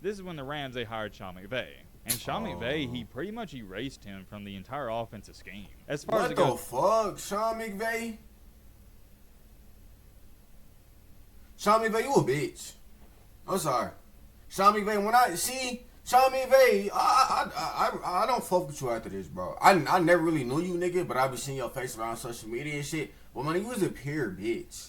this is when the Rams, they hired Sean McVay. And Sean McVay, he pretty much erased him from the entire offensive scheme. As far as it goes, what the fuck, Sean McVay? Sean McVay, you a bitch. I'm sorry. Sean McVay, when I see Sean McVay, I don't fuck with you after this, bro. I never really knew you, nigga, but I be seeing your face around social media and shit. But man, you was a pure bitch.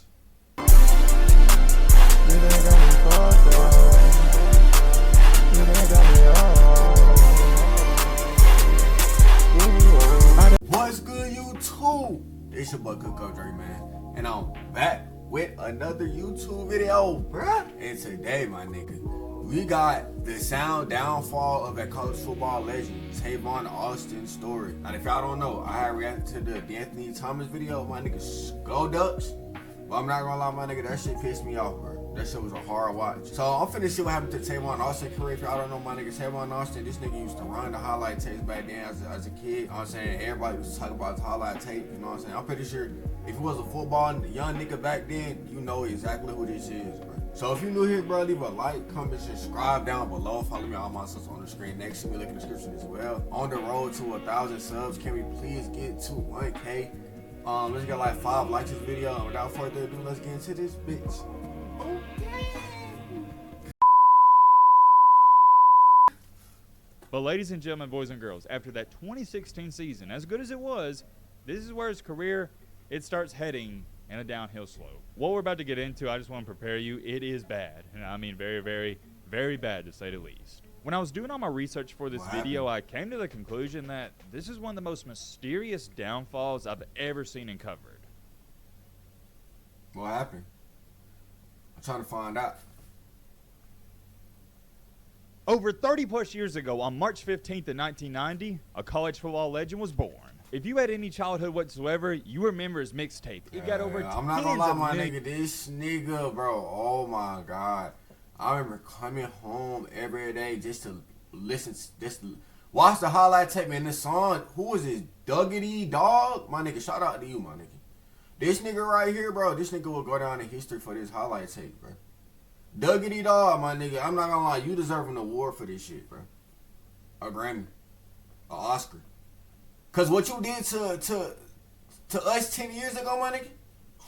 What's good, YouTube? It's your boy Cook Up Drake, man, and I'm back with another YouTube video, bruh. And today, my nigga, we got the sound downfall of that college football legend, Tavon Austin story. And if y'all don't know, I had reacted to the Anthony Thomas video of my nigga Skull Ducks. But I'm not gonna lie, my nigga, that shit pissed me off, bro. That shit was a hard watch. So I'm finna see what happened to Tavon Austin career. If y'all don't know, my nigga Tavon Austin, this nigga used to run the highlight tapes back then as a kid. You know what I'm saying? Everybody used to talk about the highlight tape, you know what I'm saying? I'm pretty sure if it was a football young nigga back then, you know exactly who this is, bro. So if you new here, bro, leave a like, comment, subscribe down below. Follow me on all my socials on the screen next to me. Look in the description as well. On the road to 1,000 subs. Can we please get to 1K? Let's get like 5 likes this video. And without further ado, let's get into this bitch. Okay. But ladies and gentlemen, boys and girls, after that 2016 season, as good as it was, this is where his career, it starts heading in a downhill slope. What we're about to get into, I just want to prepare you, it is bad. And I mean very, very, very bad to say the least. When I was doing all my research for this video, I came to the conclusion that this is one of the most mysterious downfalls I've ever seen and covered. What happened? I'm trying to find out. Over 30 plus years ago, on March 15th of 1990, a college football legend was born. If you had any childhood whatsoever, you remember his mixtape. It got over I'm not gonna lie, my nigga, this nigga, bro, oh my God. I remember coming home every day just to listen, just to watch the highlight tape, man. This song, who was this? Duggity Dog? My nigga, shout out to you, my nigga. This nigga right here, bro, this nigga will go down in history for this highlight tape, bro. Duggity Dog, my nigga, I'm not gonna lie, you deserve an award for this shit, bro. A Grammy. A Oscar. Cause what you did to us 10 years ago, my nigga,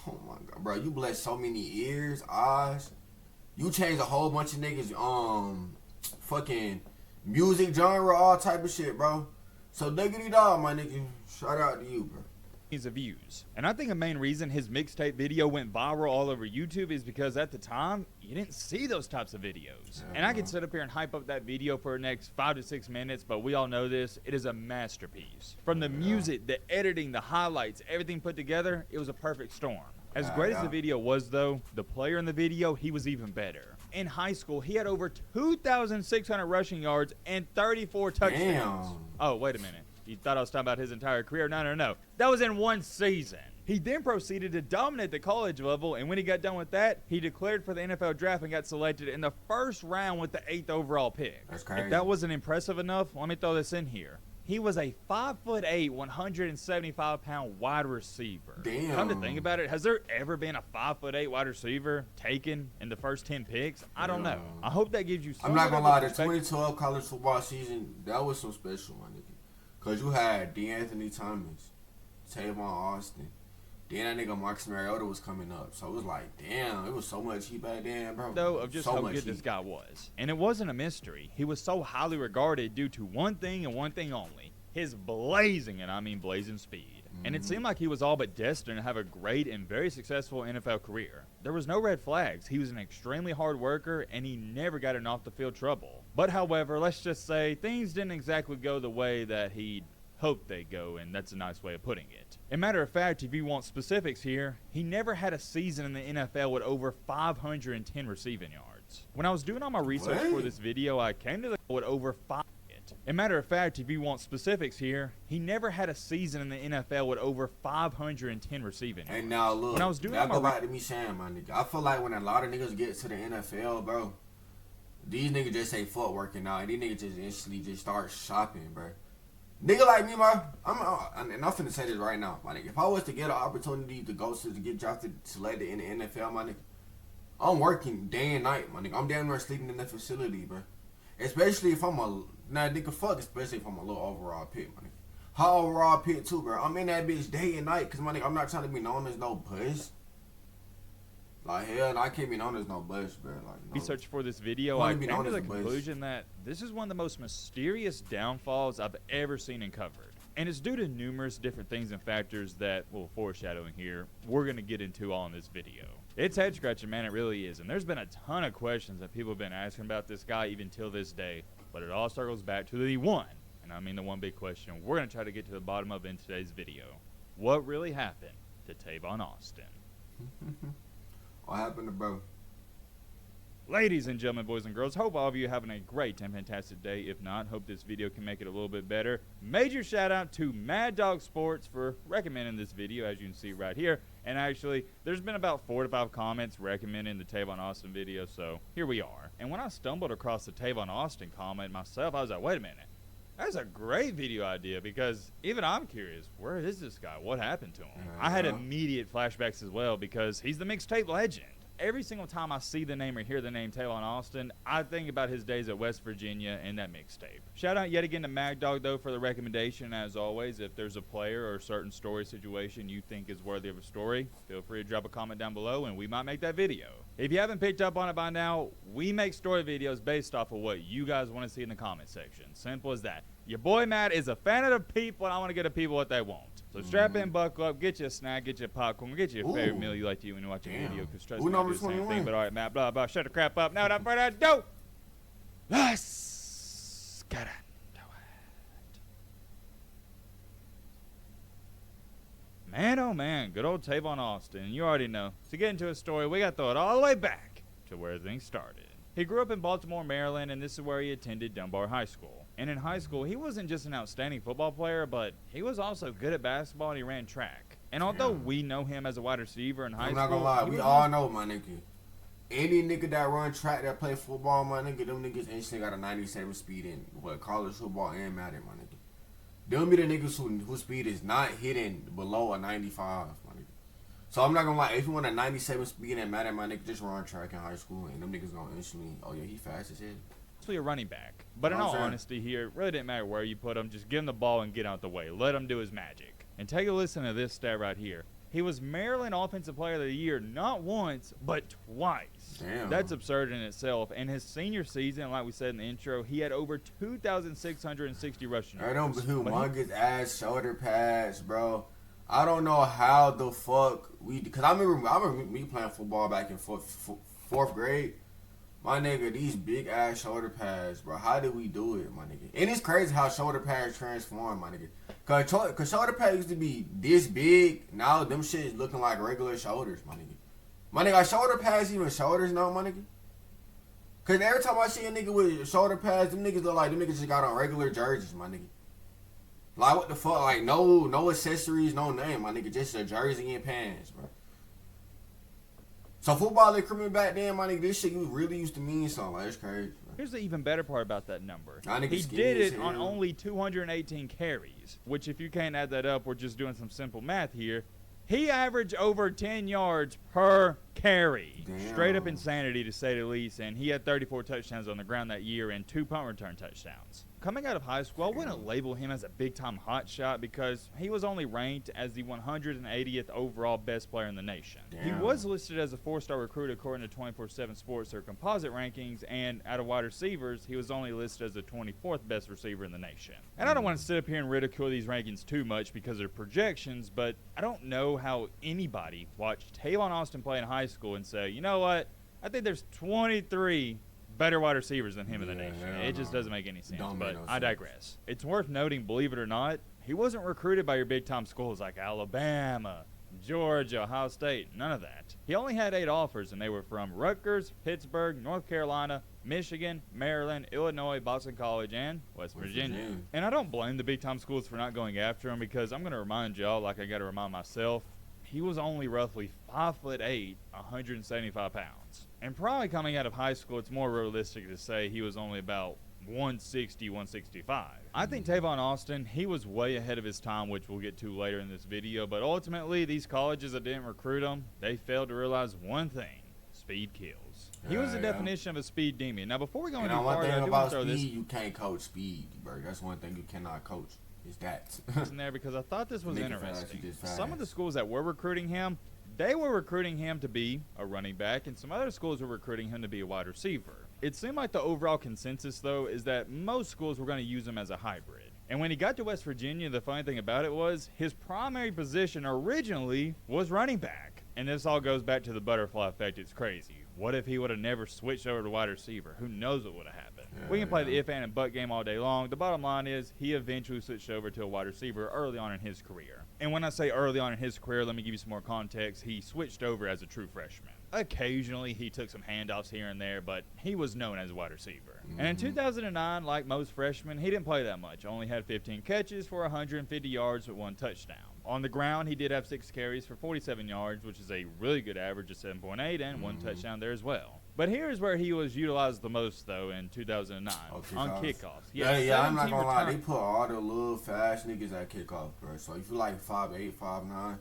oh my God, bro, you blessed so many ears, eyes. You changed a whole bunch of niggas, fucking music genre, all type of shit, bro. So Duggity Dog, my nigga, shout out to you, bro. Of views. And I think a main reason his mixtape video went viral all over YouTube is because at the time, you didn't see those types of videos. And I could sit up here and hype up that video for the next 5 to 6 minutes, but we all know this, it is a masterpiece. From the music, the editing, the highlights, everything put together, it was a perfect storm. As great as the video was though, the player in the video, he was even better. In high school, he had over 2,600 rushing yards and 34 touchdowns. Damn. Oh, wait a minute. You thought I was talking about his entire career? No. That was in one season. He then proceeded to dominate the college level, and when he got done with that, he declared for the NFL draft and got selected in the first round with the 8th overall pick. That's crazy. If that wasn't impressive enough, let me throw this in here. He was a 5'8", 175-pound wide receiver. Damn. Come to think about it, has there ever been a 5'8" wide receiver taken in the first 10 picks? I don't know. I hope that gives you some. I'm not gonna lie, the 2012 college football season, that was so special, my nigga. Cause you had Anthony Thomas, Tavon Austin, then that nigga Marcus Mariota was coming up. So it was like, damn, it was so much heat back then, bro. Though of just how good this guy was. And it wasn't a mystery. He was so highly regarded due to one thing and one thing only. His blazing, and I mean blazing speed. And it seemed like he was all but destined to have a great and very successful NFL career. There was no red flags. He was an extremely hard worker, and he never got in off the field trouble. But however, let's just say things didn't exactly go the way that he'd hoped they'd go, and that's a nice way of putting it. As a matter of fact, if you want specifics here, he never had a season in the NFL with over 510 receiving yards. When I was doing all my research for this video, I came to the with over 5. As a matter of fact, if you want specifics here, he never had a season in the NFL with over 510 receiving yards. And now look, when I was doing that go back to me saying, my nigga, I feel like when a lot of niggas get to the NFL, bro, these niggas just say fuck working out, and these niggas just instantly just start shopping, bro. Nigga like me, bro, and I'm finna say this right now, my nigga. If I was to get an opportunity to go to get drafted, selected in the NFL, my nigga, I'm working day and night, my nigga. I'm damn near sleeping in the facility, bro. Especially if I'm especially if I'm a little overall pick, my nigga. How overall pick too, bro? I'm in that bitch day and night, cause my nigga, I'm not trying to be known as no buzz. Like hell, I can't be known as no buzz, bro. Like no. Research for this video, I came to the conclusion that this is one of the most mysterious downfalls I've ever seen and covered. And it's due to numerous different things and factors that, well, foreshadowing here, we're going to get into all in this video. It's head scratching, man, it really is. And there's been a ton of questions that people have been asking about this guy even till this day. But it all circles back to the one, and I mean the one big question we're going to try to get to the bottom of in today's video. What really happened to Tavon Austin? What happened to bro? Ladies and gentlemen, boys and girls, hope all of you are having a great and fantastic day. If not, hope this video can make it a little bit better. Major shout out to Mad Dog Sports for recommending this video, as you can see right here. And actually, there's been about 4 to 5 comments recommending the Tavon Austin video, so here we are. And when I stumbled across the Tavon Austin comment myself, I was like, wait a minute. That's a great video idea, because even I'm curious, where is this guy? What happened to him? I had immediate flashbacks as well, because he's the mixtape legend. Every single time I see the name or hear the name Tavon Austin, I think about his days at West Virginia and that mixtape. Shout out yet again to Mag Dog, though, for the recommendation. As always, if there's a player or a certain story situation you think is worthy of a story, feel free to drop a comment down below and we might make that video. If you haven't picked up on it by now, we make story videos based off of what you guys want to see in the comment section. Simple as that. Your boy Matt is a fan of the people, and I want to get the people what they want. So strap in, buckle up, get you a snack, get you a popcorn, get you a favorite meal you like to eat when you watch a video, because trust me, I do the same thing. But all right, Matt, blah, blah, shut the crap up. Now, without further ado, let's get into it. Man, oh man, good old Tavon Austin. You already know. To get into a story, we got to throw it all the way back to where things started. He grew up in Baltimore, Maryland, and this is where he attended Dunbar High School. And in high school, he wasn't just an outstanding football player, but he was also good at basketball and he ran track. And although we know him as a wide receiver in high school, I'm not gonna lie, we all know, my nigga. Any nigga that run track, that play football, my nigga, them niggas instantly got a 97 speed in college football and Madden, my nigga. Them be the niggas whose speed is not hitting below a 95, my nigga. So I'm not gonna lie, if you want a 97 speed in Madden, my nigga, just run track in high school, and them niggas gonna instantly, oh yeah, he fast as hell. A running back. But in all honesty here, it really didn't matter where you put him. Just give him the ball and get out the way. Let him do his magic. And take a listen to this stat right here. He was Maryland Offensive Player of the Year not once, but twice. Damn. That's absurd in itself. And his senior season, like we said in the intro, he had over 2,660 rushing yards. I don't humongous ass shoulder pads, bro. I don't know how the fuck because I remember me playing football back in fourth grade. My nigga, these big ass shoulder pads, bro. How did we do it, my nigga? And it's crazy how shoulder pads transform, my nigga. Cause shoulder pads used to be this big. Now them shit is looking like regular shoulders, my nigga. My nigga, are shoulder pads even shoulders now, my nigga? Cause every time I see a nigga with shoulder pads, them niggas look like them niggas just got on regular jerseys, my nigga. Like what the fuck? Like no accessories, no name, my nigga. Just a jersey and pants, bro. So football recruitment back then, my nigga, this shit really used to mean something. Like, it's crazy. Bro. Here's the even better part about that number. He did it on only 218 carries, which if you can't add that up, we're just doing some simple math here. He averaged over 10 yards per carry. Damn. Straight up insanity, to say the least. And he had 34 touchdowns on the ground that year and 2 punt return touchdowns. Coming out of high school, I wouldn't label him as a big-time hotshot because he was only ranked as the 180th overall best player in the nation. Damn. He was listed as a 4-star recruit according to 24/7 Sports, their composite rankings, and out of wide receivers, he was only listed as the 24th best receiver in the nation. And I don't want to sit up here and ridicule these rankings too much because they're projections, but I don't know how anybody watched Tavon Austin play in high school and say, you know what, I think there's 23 better wide receivers than him in the nation. It just doesn't make any sense, but I digress. It's worth noting, believe it or not, he wasn't recruited by your big-time schools like Alabama, Georgia, Ohio State, none of that. He only had 8 offers, and they were from Rutgers, Pittsburgh, North Carolina, Michigan, Maryland, Illinois, Boston College, and West Virginia. And I don't blame the big-time schools for not going after him because I'm going to remind y'all, like I got to remind myself, he was only roughly 5'8", 175 pounds. And probably coming out of high school, it's more realistic to say he was only about 160, 165. I think Tavon Austin, he was way ahead of his time, which we'll get to later in this video. But ultimately, these colleges that didn't recruit him, they failed to realize one thing. speed kills. He was the definition of a speed demon. Now, before we go any one farther, thing I do about want to throw speed, this you can't coach speed, bro. That's one thing you cannot coach. Is that in there because I thought this was Make it fast, interesting. you just Some of the fast. schools that were recruiting him, they were recruiting him to be a running back, and some other schools were recruiting him to be a wide receiver. It seemed like the overall consensus, though, is that most schools were going to use him as a hybrid. And when he got to West Virginia, the funny thing about it was his primary position originally was running back. And this all goes back to the butterfly effect. It's crazy. What if he would have never switched over to wide receiver? Who knows what would have happened? We can play the if, and but game all day long. The bottom line is he eventually switched over to a wide receiver early on in his career. And when I say early on in his career, let me give you some more context. He switched over as a true freshman. Occasionally, he took some handoffs here and there, but he was known as a wide receiver. And in 2009, like most freshmen, he didn't play that much. Only had 15 catches for 150 yards with 1 touchdown. On the ground, he did have 6 carries for 47 yards, which is a really good average of 7.8 and 1 touchdown there as well. But here's where he was utilized the most, though, in 2009 on kickoffs. Yeah, I'm not gonna lie. They put all the little fast niggas at kickoff, bro. So if you like 5'8", 5'9",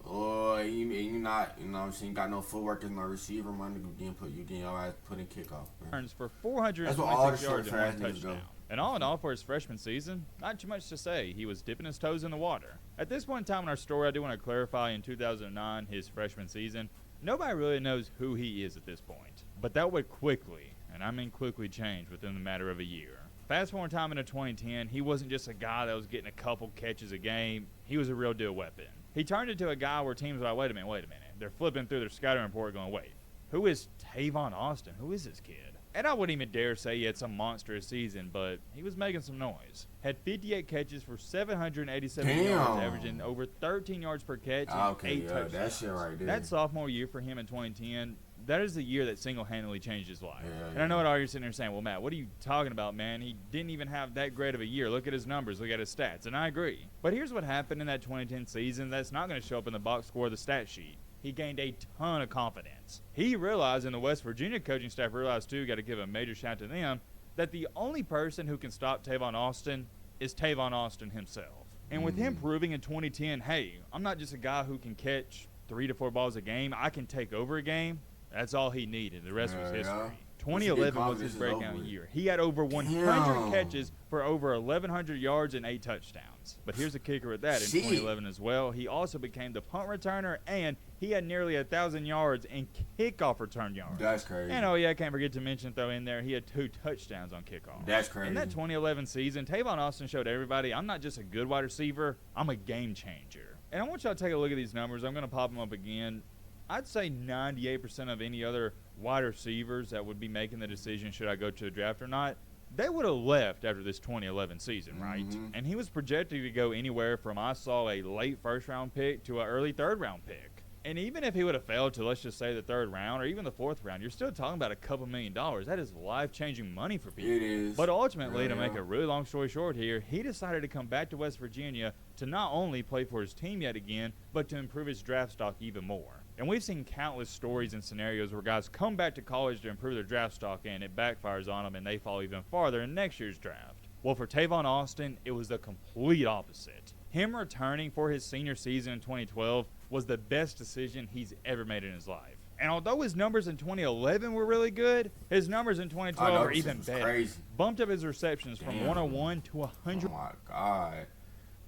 or you not, you know what I'm saying, got no footwork as no receiver, my nigga, you getting your ass put in kickoff, bro. Turns for 426 yards and 1 touchdown. And all in all, for his freshman season, not too much to say. He was dipping his toes in the water. At this point in time in our story, I do want to clarify in 2009, his freshman season, nobody really knows who he is at this point. But that would quickly, and I mean quickly, change within the matter of a year. Fast forward time into 2010, he wasn't just a guy that was getting a couple catches a game. He was a real deal weapon. He turned into a guy where teams were like, wait a minute. They're flipping through their scouting report going, wait, who is Tavon Austin? Who is this kid? And I wouldn't even dare say he had some monstrous season, but he was making some noise. Had 58 catches for 787 yards, averaging over 13 yards per catch and 8 touchdowns. That shit right there. That sophomore year for him in 2010, that is the year that single-handedly changed his life. And I know what all you're sitting there saying, well, Matt, what are you talking about, man? He didn't even have that great of a year. Look at his numbers. Look at his stats. And I agree. But here's what happened in that 2010 season that's not going to show up in the box score of the stat sheet. He gained a ton of confidence. He realized, and the West Virginia coaching staff realized too, got to give a major shout to them, that the only person who can stop Tavon Austin is Tavon Austin himself. And with him proving in 2010, hey, I'm not just a guy who can catch 3 to 4 balls a game. I can take over a game. That's all he needed. The rest was history. 2011 was his breakout year. He had over 100 catches for over 1,100 yards and 8 touchdowns. But here's the kicker with that. In 2011 as well, he also became the punt returner, and he had nearly 1,000 yards in kickoff return yards. That's crazy. And, oh, yeah, I can't forget to mention, throw in there, he had 2 touchdowns on kickoff. That's crazy. In that 2011 season, Tavon Austin showed everybody, I'm not just a good wide receiver, I'm a game changer. And I want y'all to take a look at these numbers. I'm going to pop them up again. I'd say 98% of any other wide receivers that would be making the decision should I go to a draft or not, they would have left after this 2011 season, right? And he was projected to go anywhere from, I saw, a late first-round pick to an early third-round pick. And even if he would have failed to, let's just say, the 3rd round or even the 4th round, you're still talking about a couple $1 million. That is life-changing money for people. It is. But ultimately, to make a really long story short here, he decided to come back to West Virginia to not only play for his team yet again, but to improve his draft stock even more. And we've seen countless stories and scenarios where guys come back to college to improve their draft stock and it backfires on them and they fall even farther in next year's draft. Well, for Tavon Austin, it was the complete opposite. Him returning for his senior season in 2012 was the best decision he's ever made in his life. And although his numbers in 2011 were really good, his numbers in 2012 were even better. Crazy. Bumped up his receptions from 101 to 100. Oh, my God.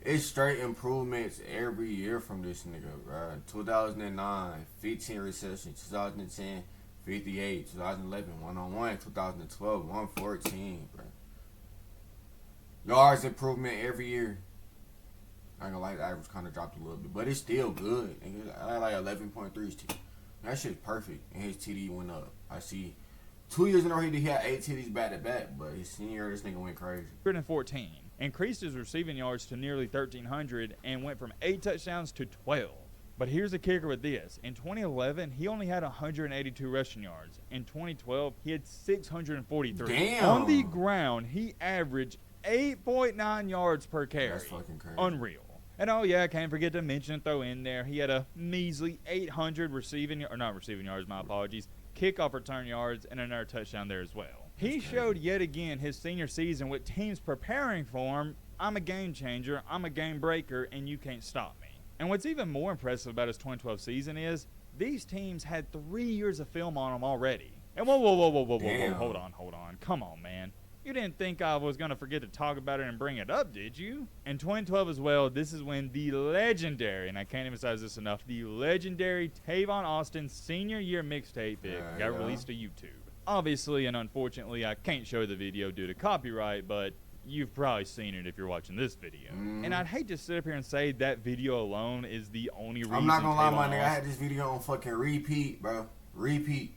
It's straight improvements every year from this nigga, bro. 2009, 15 receptions. 2010, 58. 2011, 101. 2012, 114, bro. Yards improvement every year. I ain't gonna lie, the average kind of dropped a little bit, but it's still good. I like 11.3s too. That shit's perfect, and his TD went up. I see 2 years in a row he had 8 TDs back to back, but his senior year, this nigga went crazy. 114. Increased his receiving yards to nearly 1,300 and went from 8 touchdowns to 12. But here's the kicker with this. In 2011, he only had 182 rushing yards. In 2012, he had 643. Damn. On the ground, he averaged 8.9 yards per carry. That's fucking crazy. Unreal. And oh yeah, I can't forget to mention and throw in there, he had a measly 800 kickoff return yards and another touchdown there as well. He showed yet again his senior season with teams preparing for him, I'm a game changer, I'm a game breaker, and you can't stop me. And what's even more impressive about his 2012 season is these teams had 3 years of film on him already. And whoa, Damn. hold on. Come on, man. You didn't think I was going to forget to talk about it and bring it up, did you? In 2012 as well, this is when the legendary, and I can't emphasize this enough, the legendary Tavon Austin senior year mixtape got released to YouTube. Obviously and unfortunately, I can't show the video due to copyright, but you've probably seen it if you're watching this video. And I'd hate to sit up here and say that video alone is the only reason. I'm not gonna lie, my nigga. I Austin had this video on fucking repeat, bro. Repeat.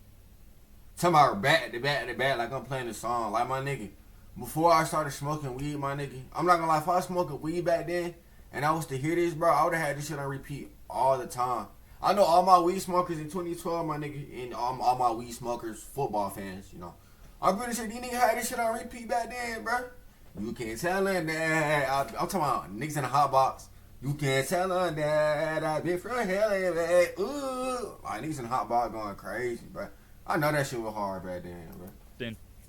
Talking about back to back to back, like I'm playing a song. Like, my nigga, before I started smoking weed, my nigga, I'm not gonna lie, if I was smoking weed back then and I was to hear this, bro, I would have had this shit on repeat all the time. I know all my weed smokers in 2012, my nigga, and all my weed smokers, football fans, you know. I'm pretty sure these niggas had this shit on repeat back then, bro. You can't tell them that. I'm talking about niggas in the hot box. You can't tell them that I've been from hell, man. Ooh. Like, niggas in the hot box going crazy, bro. I know that shit was hard back then, bro.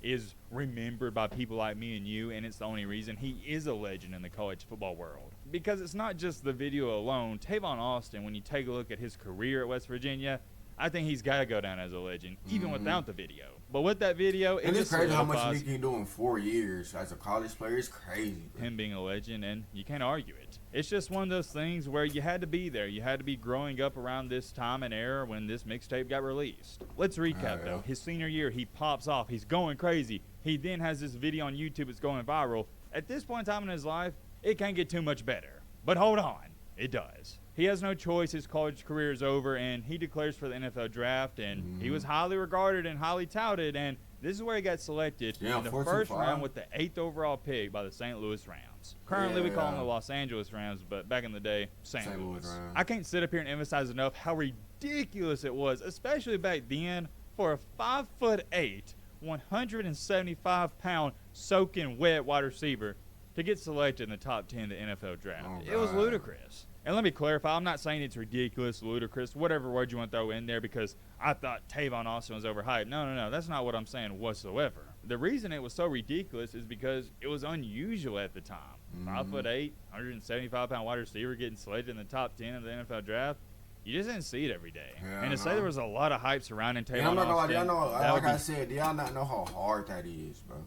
is remembered by people like me and you, and it's the only reason he is a legend in the college football world. Because it's not just the video alone. Tavon Austin, when you take a look at his career at West Virginia, I think he's got to go down as a legend, even without the video. But with that video, and it's crazy how much he can do in 4 years as a college player. It's crazy, bro. Him being a legend, and you can't argue it. It's just one of those things where you had to be there. You had to be growing up around this time and era when this mixtape got released. Let's recap, though. His senior year, he pops off. He's going crazy. He then has this video on YouTube that's going viral. At this point in time in his life, it can't get too much better. But hold on, it does. He has no choice. His college career is over, and he declares for the NFL draft, and he was highly regarded and highly touted, and this is where he got selected in the first round with the 8th overall pick by the St. Louis Rams. Currently, we call them the Los Angeles Rams, but back in the day, St. Louis. I can't sit up here and emphasize enough how ridiculous it was, especially back then, for a 5'8", 175-pound soaking wet wide receiver to get selected in the top 10 of the NFL draft. It was ludicrous. And let me clarify, I'm not saying it's ridiculous, ludicrous, whatever word you want to throw in there, because I thought Tavon Austin was overhyped. No, that's not what I'm saying whatsoever. The reason it was so ridiculous is because it was unusual at the time. 5'8", 175-pound wide receiver getting selected in the top 10 of the NFL draft. You just didn't see it every day. And to say there was a lot of hype surrounding Tavon I'm not gonna Austin. lie, like I said, do y'all not know how hard that is, bro?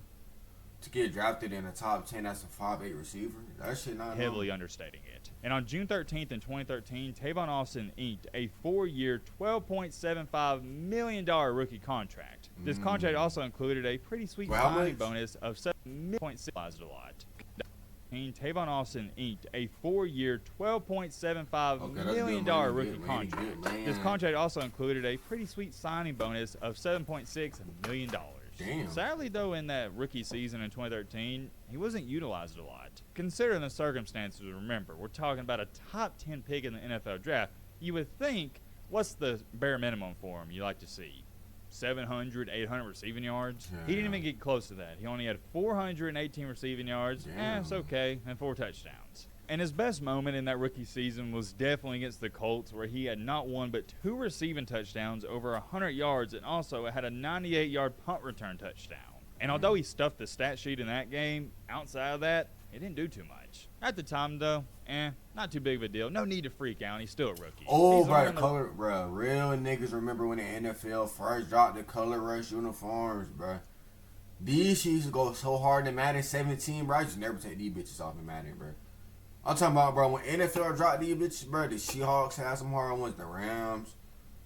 To get drafted in the top 10 as a 5'8" receiver, that shit not heavily understating it. And on June 13th in 2013, Tavon Austin inked a 4-year, $12.75 million rookie contract. This contract also included a pretty sweet signing bonus of $7.6 a lot. Tavon Austin inked a 4-year, $12.75 million rookie contract. This contract also included a pretty sweet signing bonus of $7.6 million. Damn. Sadly, though, in that rookie season in 2013, he wasn't utilized a lot. Considering the circumstances, remember, we're talking about a top 10 pick in the NFL draft. You would think, what's the bare minimum for him you like to see? 700, 800 receiving yards? He didn't even get close to that. He only had 418 receiving yards. It's okay, and 4 touchdowns. And his best moment in that rookie season was definitely against the Colts, where he had not 1 but 2 receiving touchdowns over 100 yards, and also had a 98-yard punt return touchdown. And although he stuffed the stat sheet in that game, outside of that, he didn't do too much. At the time, though, not too big of a deal. No need to freak out. He's still a rookie. Oh, bro, real niggas remember when the NFL first dropped the color rush uniforms, bro. These shit used to go so hard in Madden 17, bro. I used to never take these bitches off in Madden, bro. I'm talking about, bro, when NFL dropped these bitches, bro, the Seahawks had some hard ones, the Rams,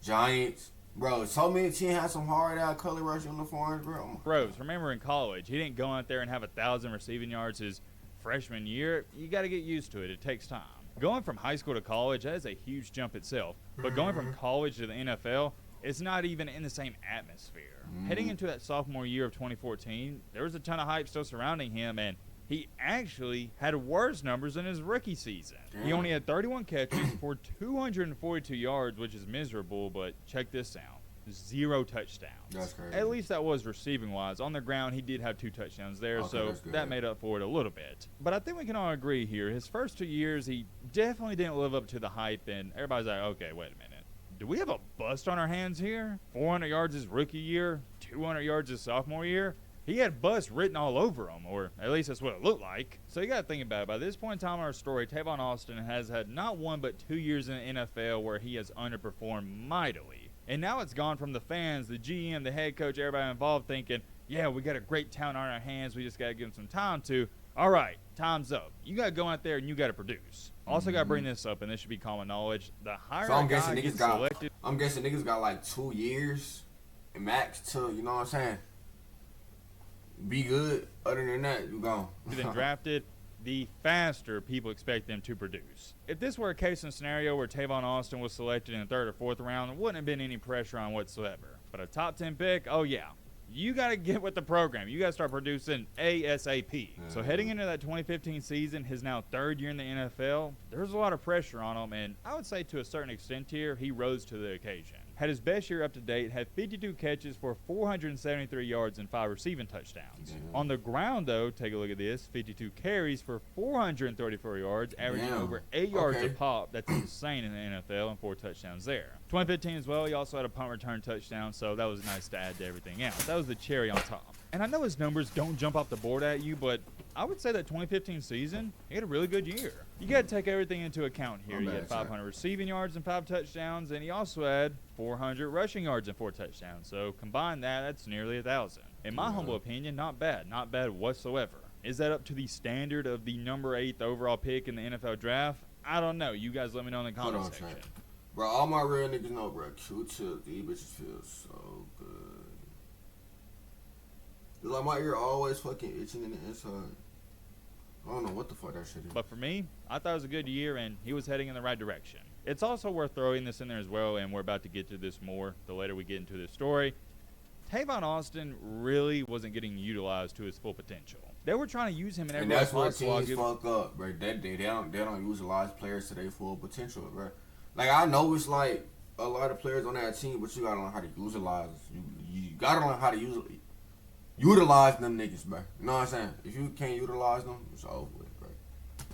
Giants. Bro, so many teams had some hard-out color rush uniforms, bro. Bros, remember in college, he didn't go out there and have 1,000 receiving yards his freshman year. You got to get used to it. It takes time. Going from high school to college, that is a huge jump itself. But going from college to the NFL, it's not even in the same atmosphere. Heading into that sophomore year of 2014, there was a ton of hype still surrounding him, and he actually had worse numbers than his rookie season. He only had 31 catches for 242 yards, which is miserable, but check this out. 0 touchdowns. That's crazy. At least that was receiving-wise. On the ground, he did have 2 touchdowns there, so that made up for it a little bit. But I think we can all agree here, his first 2 years, he definitely didn't live up to the hype, and everybody's like, okay, wait a minute. Do we have a bust on our hands here? 400 yards his rookie year, 200 yards his sophomore year? He had bust written all over him, or at least that's what it looked like. So you got to think about it. By this point in time in our story, Tavon Austin has had not 1 but 2 years in the NFL where he has underperformed mightily. And now it's gone from the fans, the GM, the head coach, everybody involved thinking, yeah, we got a great talent on our hands, we just got to give him some time to, all right, time's up. You got to go out there and you got to produce. Also got to bring this up, and this should be common knowledge. The higher So I'm guy guessing gets niggas got. selected, I'm guessing niggas got like 2 years, max to, you know what I'm saying? Be good. Other than that, you gone. then drafted, the faster people expect them to produce. If this were a case and scenario where Tavon Austin was selected in the 3rd or 4th round, there wouldn't have been any pressure on whatsoever. But a top 10 pick, oh yeah. You got to get with the program. You got to start producing ASAP. So heading into that 2015 season, his now 3rd year in the NFL, there's a lot of pressure on him, and I would say to a certain extent here, he rose to the occasion. Had his best year up to date, had 52 catches for 473 yards and 5 receiving touchdowns. On the ground, though, take a look at this, 52 carries for 434 yards, averaging over 8 yards a pop. That's insane in the NFL, and 4 touchdowns there. 2015 as well, he also had a punt return touchdown, so that was nice to add to everything else. That was the cherry on top. And I know his numbers don't jump off the board at you, but I would say that 2015 season, he had a really good year. You got to take everything into account here. He had 500 receiving yards and 5 touchdowns, and he also had 400 rushing yards and 4 touchdowns. So combine that, that's nearly 1,000. In my humble opinion, not bad whatsoever. Is that up to the standard of the number 8th overall pick in the NFL draft? I don't know. You guys let me know in the comment section. Bro, all my real niggas know, bro. Q-tip, these bitches feel so good. It's like my ear always fucking itching in the inside. I don't know what the fuck that shit is. But for me, I thought it was a good year, and he was heading in the right direction. It's also worth throwing this in there as well, and we're about to get to this more the later we get into this story. Tavon Austin really wasn't getting utilized to his full potential. They were trying to use him in every way possible. And that's where teams fuck up, bro. They don't utilize players to their full potential, bro. Like, I know it's like a lot of players on that team, but you gotta learn how to utilize. You gotta learn how to utilize them niggas, bro. You know what I'm saying? If you can't utilize them, it's over with, bro.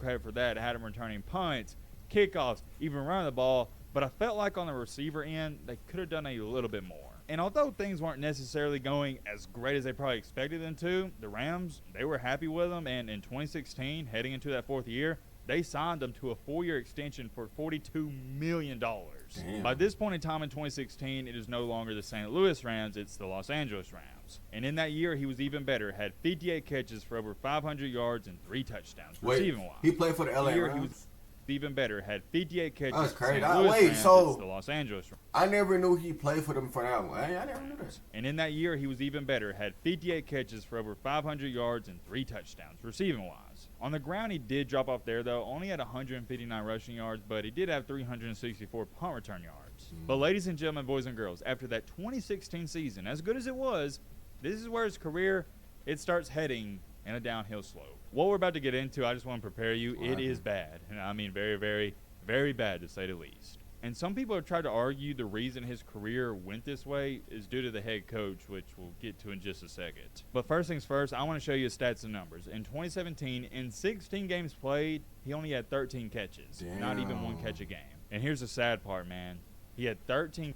Credit for that. I had him returning punts, kickoffs, even running the ball. But I felt like on the receiver end, they could have done a little bit more. And although things weren't necessarily going as great as they probably expected them to, the Rams, they were happy with him. And in 2016, heading into that 4th year, they signed him to a 4-year extension for $42 million. Damn. By this point in time in 2016, it is no longer the St. Louis Rams, it's the Los Angeles Rams. And in that year, he was even better, had 58 catches for over 500 yards and 3 touchdowns receiving-wise. He played for the LA Rams? He was even better, had 58 catches. That's crazy. For St. Louis Rams, it's the Los Angeles Rams. I never knew he played for them for that one. I never knew that. And in that year, he was even better, had 58 catches for over 500 yards and 3 touchdowns receiving-wise. On the ground, he did drop off there, though. Only had 159 rushing yards, but he did have 364 punt return yards. But ladies and gentlemen, boys and girls, after that 2016 season, as good as it was, this is where his career, it starts heading in a downhill slope. What we're about to get into, I just want to prepare you. It is bad. And I mean very, very, very bad, to say the least. And some people have tried to argue the reason his career went this way is due to the head coach, which we'll get to in just a second. But first things first, I want to show you his stats and numbers. In 2017, in 16 games played, he only had 13 catches. Damn. Not even 1 catch a game. And here's the sad part, man. He had 13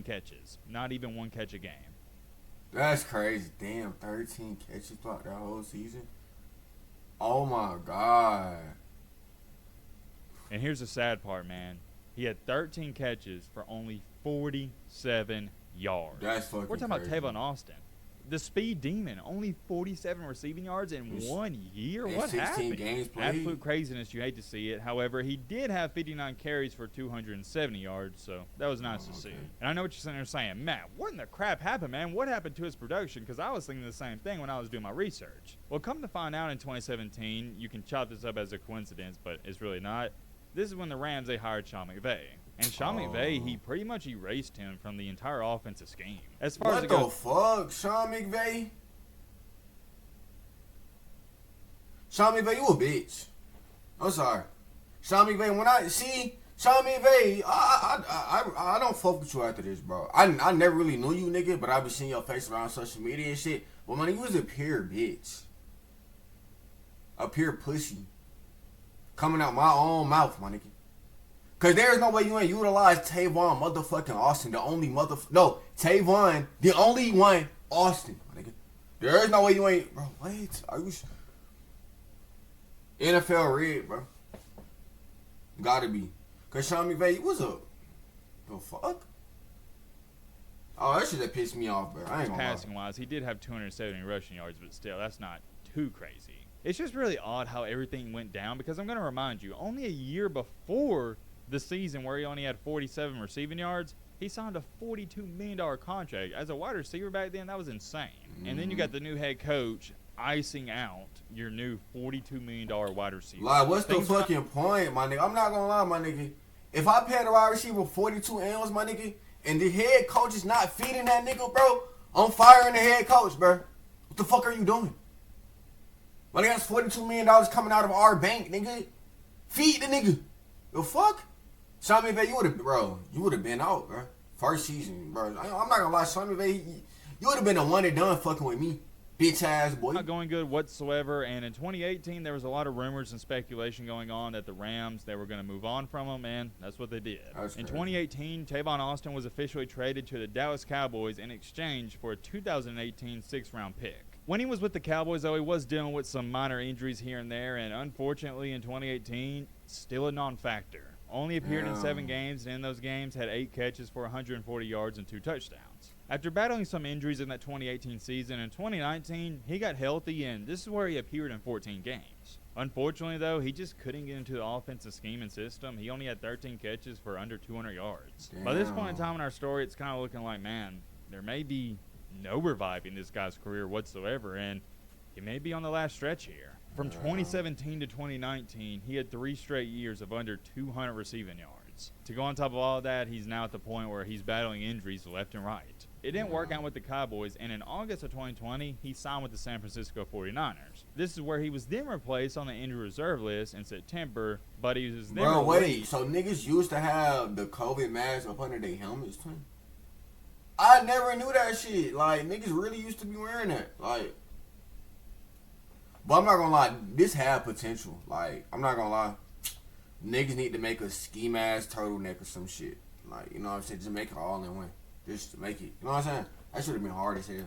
catches. Not even 1 catch a game. That's crazy. Damn, 13 catches throughout that whole season? Oh, my God. And here's the sad part, man. He had 13 catches for only 47 yards. That's fucking We're talking crazy. about Tavon Austin. The speed demon, only 47 receiving yards in 1 year? What 16 happened? Games played. Absolute craziness. You hate to see it. However, he did have 59 carries for 270 yards, so that was nice to see. And I know what you're sitting there saying, Matt, what in the crap happened, man? What happened to his production? Because I was thinking the same thing when I was doing my research. Well, come to find out in 2017, you can chop this up as a coincidence, but it's really not. This is when the Rams, they hired Sean McVay. And Sean McVay, he pretty much erased him from the entire offensive scheme. As far as it goes, fuck? Sean McVay? Sean McVay, you a bitch. I'm sorry. Sean McVay, when I see Sean McVay, I don't fuck with you after this, bro. I never really knew you, nigga, but I be seeing your face around social media and shit. But man, you was a pure bitch. A pure pussy. Coming out my own mouth, my nigga. Cause there's no way you ain't utilize Tavon motherfucking Austin, the only Tavon, the only one Austin, my nigga. There is no way you ain't, bro. Wait, are you? NFL red, bro. Gotta be. Cause Sean McVay, what's up? The fuck? Oh, that shit that pissed me off, bro. I ain't gonna Passing wise, he did have 270 rushing yards, but still, that's not too crazy. It's just really odd how everything went down because I'm going to remind you, only a year before the season where he only had 47 receiving yards, he signed a $42 million contract. As a wide receiver back then, that was insane. And then you got the new head coach icing out your new $42 million wide receiver. Like, what's the fucking point, my nigga? I'm not gonna lie, my nigga. If I pay the wide receiver 42 M's, my nigga, and the head coach is not feeding that nigga, bro, I'm firing the head coach, bro. What the fuck are you doing? My nigga, that's $42 million coming out of our bank, nigga. Feed the nigga. The fuck? Sean McVay, you would have been out, bro. First season, bro. I'm not gonna lie, Sean McVay, you would have been the one and done fucking with me. Bitch ass boy. Not going good whatsoever, and in 2018 there was a lot of rumors and speculation going on that the Rams, they were going to move on from him, and that's what they did. In 2018, Tavon Austin was officially traded to the Dallas Cowboys in exchange for a 2018 sixth-round pick. When he was with the Cowboys, though, he was dealing with some minor injuries here and there, and unfortunately in 2018, still a non-factor. Only appeared in 7 games, and in those games had 8 catches for 140 yards and 2 touchdowns. After battling some injuries in that 2018 season, in 2019, he got healthy, and this is where he appeared in 14 games. Unfortunately, though, he just couldn't get into the offensive scheme and system. He only had 13 catches for under 200 yards. Damn. By this point in time in our story, it's kind of looking like, man, there may be no reviving this guy's career whatsoever, and he may be on the last stretch here. From 2017 to 2019, he had 3 straight years of under 200 receiving yards. To go on top of all of that, he's now at the point where he's battling injuries left and right. It didn't work out with the Cowboys, and in August of 2020, he signed with the San Francisco 49ers. This is where he was then replaced on the injury reserve list in September, but he was then so niggas used to have the COVID mask up under their helmets, too? I never knew that shit. Like, niggas really used to be wearing that. Like, but I'm not gonna lie, this had potential. Like, I'm not gonna lie. Niggas need to make a ski mask turtleneck or some shit. Like, you know what I'm saying? Just make it all in one. Just to make it. You know what I'm saying? That should have been hard as hell.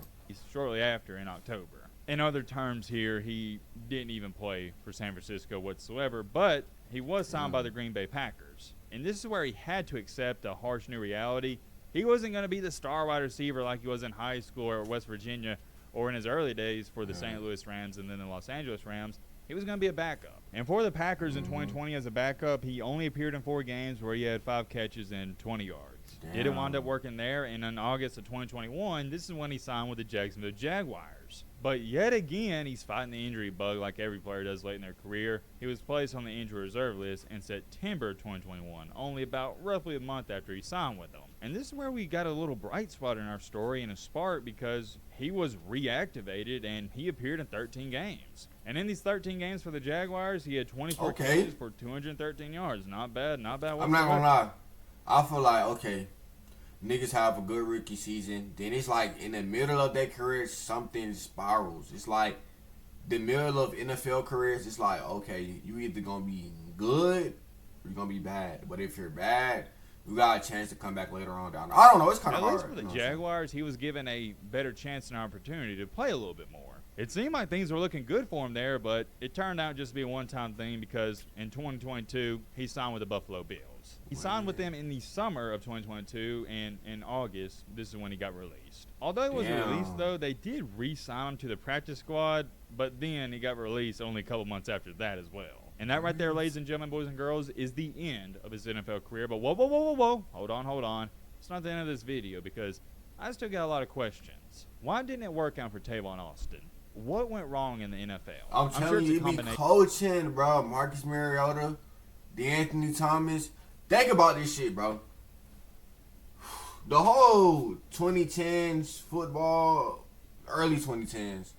Shortly after, in October. In other terms here, he didn't even play for San Francisco whatsoever, but he was signed by the Green Bay Packers. And this is where he had to accept a harsh new reality. He wasn't going to be the star wide receiver like he was in high school or West Virginia or in his early days for the St. Louis Rams and then the Los Angeles Rams. He was going to be a backup. And for the Packers in 2020 as a backup, he only appeared in 4 games where he had 5 catches and 20 yards. Didn't wind up working there, and in August of 2021, this is when he signed with the Jacksonville Jaguars. But yet again, he's fighting the injury bug like every player does late in their career. He was placed on the injury reserve list in September 2021, only about roughly a month after he signed with them. And this is where we got a little bright spot in our story and a spark because he was reactivated and he appeared in 13 games. And in these 13 games for the Jaguars, he had 24 catches for 213 yards. Not bad whatsoever. I'm not gonna lie. I feel like, okay, niggas have a good rookie season. Then it's like in the middle of their career, something spirals. It's like the middle of NFL careers, it's like, okay, you either going to be good or you're going to be bad. But if you're bad, you got a chance to come back later on down. I don't know. It's kind of hard. At least for the Jaguars, he was given a better chance and opportunity to play a little bit more. It seemed like things were looking good for him there, but it turned out just to be a one-time thing because in 2022, he signed with the Buffalo Bills. He signed with them in the summer of 2022, and in August, this is when he got released. Although he was released, though, they did re-sign him to the practice squad, but then he got released only a couple months after that as well. And that right there, ladies and gentlemen, boys and girls, is the end of his NFL career. But whoa. Hold on. It's not the end of this video because I still got a lot of questions. Why didn't it work out for Tavon Austin? What went wrong in the NFL? I'm telling you, be coaching, bro. Marcus Mariota, DeAnthony Thomas. Think about this shit, bro. The whole 2010s football, early 2010s,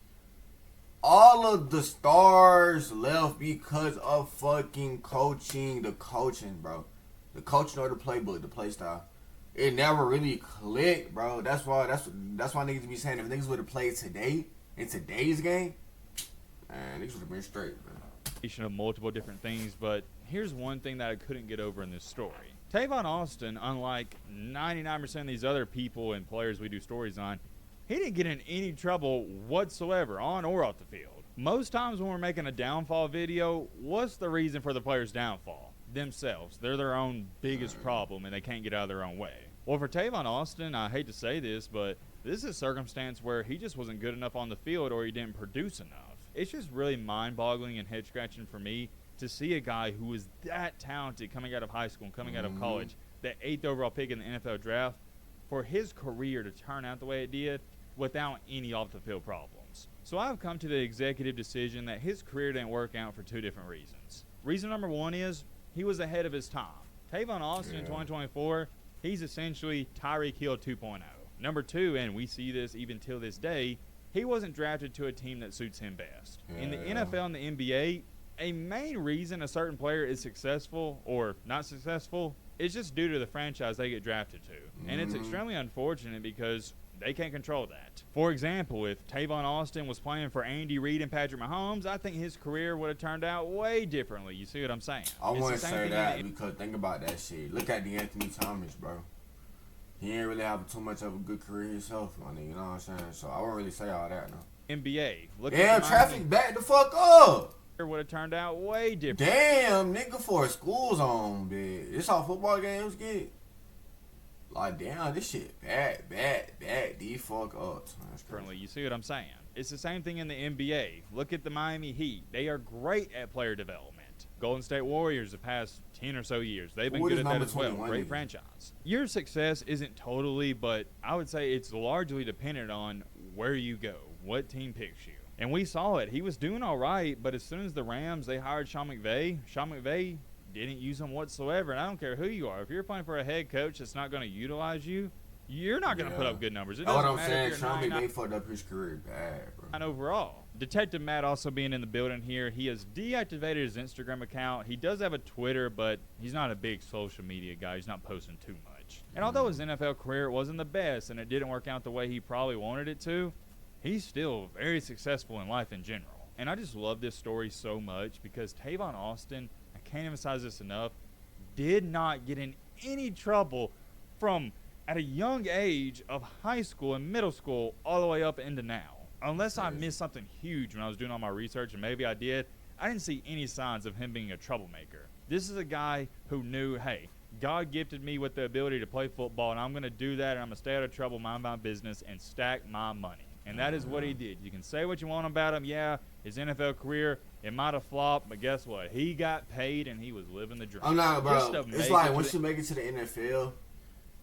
all of the stars left because of fucking coaching. The coaching, bro. The coaching or the playbook, the play style. It never really clicked, bro. That's why niggas be saying if niggas would have played today, in today's game, man, these would have been straight, man. Of multiple different things, but here's one thing that I couldn't get over in this story. Tavon Austin, unlike 99% of these other people and players we do stories on, he didn't get in any trouble whatsoever, on or off the field. Most times when we're making a downfall video, what's the reason for the player's downfall? Themselves. They're their own biggest problem, and they can't get out of their own way. Well, for Tavon Austin, I hate to say this, but this is a circumstance where he just wasn't good enough on the field or he didn't produce enough. It's just really mind-boggling and head-scratching for me to see a guy who was that talented coming out of high school and coming out of college, that 8th overall pick in the NFL draft, for his career to turn out the way it did without any off-the-field problems. So I've come to the executive decision that his career didn't work out for two different reasons. Reason number one is he was ahead of his time. Tavon Austin in 2024, he's essentially Tyreek Hill 2.0. Number two, and we see this even till this day, he wasn't drafted to a team that suits him best. In the NFL and the NBA, a main reason a certain player is successful or not successful is just due to the franchise they get drafted to. And it's extremely unfortunate because they can't control that. For example, if Tavon Austin was playing for Andy Reid and Patrick Mahomes, I think his career would have turned out way differently. You see what I'm saying? I want to say that because think about that shit. Look at the Anthony Thomas, bro. He ain't really have too much of a good career himself, my nigga. You know what I'm saying? So I won't really say all that, no. NBA. Look Damn, traffic back the fuck up. Would have turned out way different. Damn, nigga, for school's on, bitch. This how football games get. Like, damn, this shit bad, the fuck up. Currently, you see what I'm saying? It's the same thing in the NBA. Look at the Miami Heat. They are great at player development. Golden State Warriors the past 10 or so years. They've been good at that as well. Great franchise. Your success isn't totally, but I would say it's largely dependent on where you go, what team picks you. And we saw it. He was doing all right, but as soon as the Rams, they hired Sean McVay didn't use him whatsoever. And I don't care who you are. If you're playing for a head coach that's not going to utilize you, you're not going to put up good numbers. It doesn't matter if you're Sean McVay fucked up his career bad, bro. And overall, Detective Matt also being in the building here, he has deactivated his Instagram account. He does have a Twitter, but he's not a big social media guy. He's not posting too much. And although his NFL career wasn't the best and it didn't work out the way he probably wanted it to, he's still very successful in life in general. And I just love this story so much because Tavon Austin, I can't emphasize this enough, did not get in any trouble from at a young age of high school and middle school all the way up into now. Unless I missed something huge when I was doing all my research, and maybe I did, I didn't see any signs of him being a troublemaker. This is a guy who knew, hey, God gifted me with the ability to play football, and I'm going to do that, and I'm going to stay out of trouble, mind my business, and stack my money. And that is what he did. You can say what you want about him. Yeah, his NFL career, it might have flopped, but guess what? He got paid, and he was living the dream. I'm not, bro. It's like once you make it to the NFL,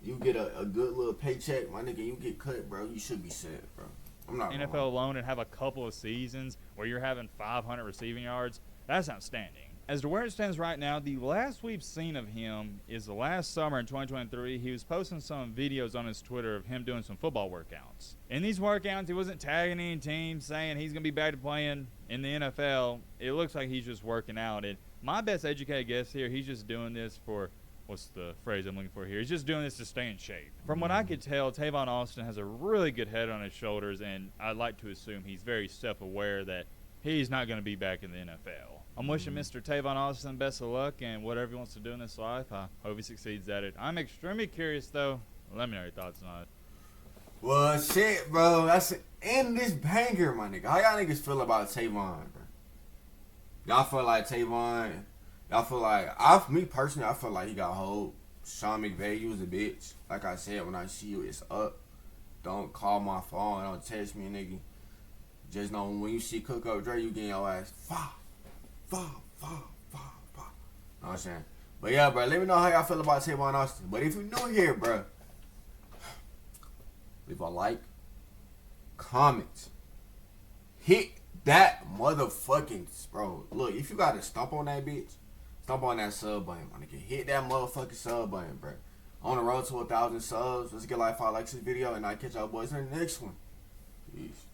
you get a good little paycheck. My nigga, you get cut, bro. You should be set, bro. I'm not NFL alone and have a couple of seasons where you're having 500 receiving yards. That's outstanding. As to where it stands right now, the last we've seen of him is the last summer in 2023. He was posting some videos on his Twitter of him doing some football workouts. In these workouts, he wasn't tagging any teams saying he's going to be back to playing in the NFL. It looks like he's just working out. And my best educated guess here, he's just doing this for, what's the phrase I'm looking for here? He's just doing this to stay in shape. From what I could tell, Tavon Austin has a really good head on his shoulders, and I'd like to assume he's very self-aware that he's not going to be back in the NFL. I'm wishing Mr. Tavon Austin best of luck and whatever he wants to do in this life. I hope he succeeds at it. I'm extremely curious, though. Let me know your thoughts on it. Well, shit, bro. That's in this banger, my nigga. How y'all niggas feel about Tavon, bro? Y'all feel like Tavon... Y'all feel like... Me personally, I feel like he got hold. Sean McVay, you was a bitch. Like I said, when I see you, it's up. Don't call my phone. Don't text me, nigga. Just know when you see Cook Up Dre, you getting your ass fuck. Know what I'm saying? But yeah, bro, let me know how y'all feel about Tavon Austin. But if you're new here, bro, leave a like, comment, hit that motherfucking, bro. Look, if you gotta stomp on that bitch, stomp on that sub button, my nigga. Hit that motherfucking sub button, bro. On the road to 1,000 subs. Let's get like 5 likes this video, and I'll catch y'all boys in the next one. Peace.